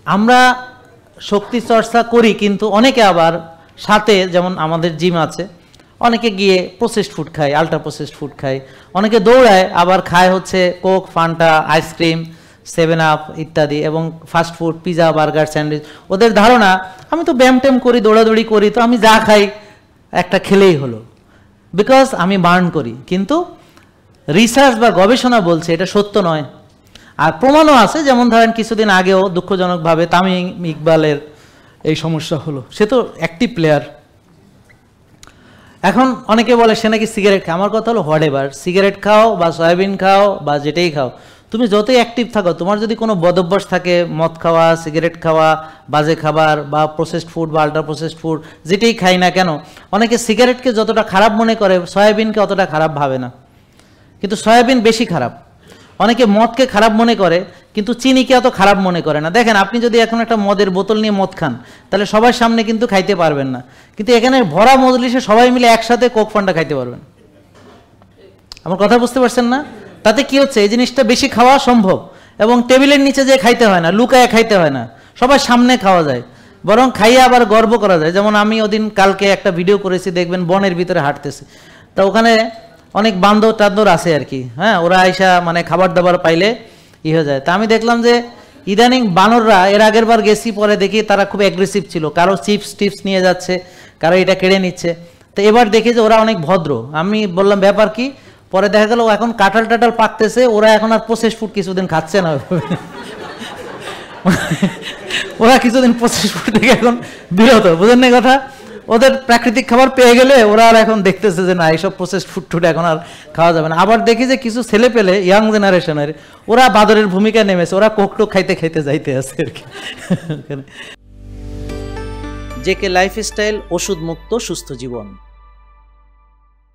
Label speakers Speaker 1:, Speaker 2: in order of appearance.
Speaker 1: আমরা শক্তি চর্চা করি, কিন্তু অনেকে আবার সাথে, যেমন আমাদের জিম আছে, অনেকে গিয়ে প্রসেসড ফুড খায়, আলট্রা প্রসেসড ফুড খায়, অনেকে দৌড়ায় আবার খায় হচ্ছে কোক, ফান্টা, আইসক্রিম, 7 আপ ইত্যাদি, এবং fast food, pizza, burger, sandwich. ওদের ধারণা আমি তো ব্যায়াম ট্যাম করি, দৌড়াদৌড়ি করি, তো আমি যা খাই একটা খেলেই হলো, বিকজ আমি বার্ন করি। কিন্তু রিসার্চ বা গবেষণা বলছে এটা সত্য নয়। আর প্রমাণও আছে, যেমন ধরেন কিছুদিন আগেও দুঃখজনকভাবে তামিম ইকবালের এই সমস্যা হলো। সে তো অ্যাক্টিভ প্লেয়ার। এখন অনেকে বলে সে নাকি সিগারেট খায়। আমার কথা হলো হোয়াট এভার, সিগারেট খাও বা সয়াবিন খাও বা যেটাই খাও, তুমি যতই অ্যাক্টিভ থাকো, তোমার যদি কোনো বদভ্যাস থাকে, মদ খাওয়া, সিগারেট খাওয়া, বাজে খাবার বা প্রসেসড ফুড বা আল্ট্রা প্রসেসড ফুড, যেটাই খাই না কেন, অনেকে সিগারেটকে যতটা খারাপ মনে করে সয়াবিনকে অতটা খারাপ ভাবে না, কিন্তু সয়াবিন বেশি খারাপ। অনেকে মদকে খারাপ মনে করে, কিন্তু চিনিকে অত খারাপ মনে করে না। দেখেন, আপনি যদি এখন একটা মদের বোতল নিয়ে মদ খান, তাহলে সবার সামনে কিন্তু খাইতে পারবেন না, কিন্তু এখানে ভরা মজলিসে সবাই মিলে একসাথে কোক, ফান্টা খাইতে পারবেন। আমার কথা বুঝতে পারছেন না? তাতে কি হচ্ছে, এই জিনিসটা বেশি খাওয়া সম্ভব, এবং টেবিলের নিচে যে খাইতে হয় না, লুকায় খাইতে হয় না, সবার সামনে খাওয়া যায়, বরং খাইয়ে আবার গর্ব করা যায়। যেমন আমি ওদিন কালকে একটা ভিডিও করেছি, দেখবেন বনের ভিতরে হাঁটতেছি, তা ওখানে অনেক বান্দর টান্দর আছে আর কি, হ্যাঁ, ওরা আইসা মানে খাবার দাবার পাইলে হয়ে যায়। তা আমি দেখলাম যে ইদানিং বানররা, এর আগের বার গেছি, পরে দেখি তারা খুব অ্যাগ্রেসিভ ছিল, কারো চিপস টিপস নিয়ে যাচ্ছে, কারো এটা কেড়ে নিচ্ছে। তো এবার দেখি যে ওরা অনেক ভদ্র। আমি বললাম ব্যাপার কি? পরে দেখা গেল এখন কাঁঠাল টাটাল পাকতেছে, ওরা এখন আর প্রসেস ফুড কিছুদিন খাচ্ছে না। ওরা কিছুদিন প্রসেস ফুড থেকে এখন বিরত, বুঝেন না কথা? ওদের প্রাকৃতিক খাবার পেয়ে গেলে ওরা আর এখন দেখতেছে যে না, এইসব প্রসেস ফুড টুড এখন আর খাওয়া যাবে না। আবার দেখি যে কিছু ছেলে পেলে, ইয়াং জেনারেশনের, ওরা বাদরের ভূমিকা নেমেছে, ওরা কোকটোক খাইতে খাইতে যাইতে আছে আর কি। জেকে লাইফস্টাইল, ওষুধ মুক্ত সুস্থ জীবন।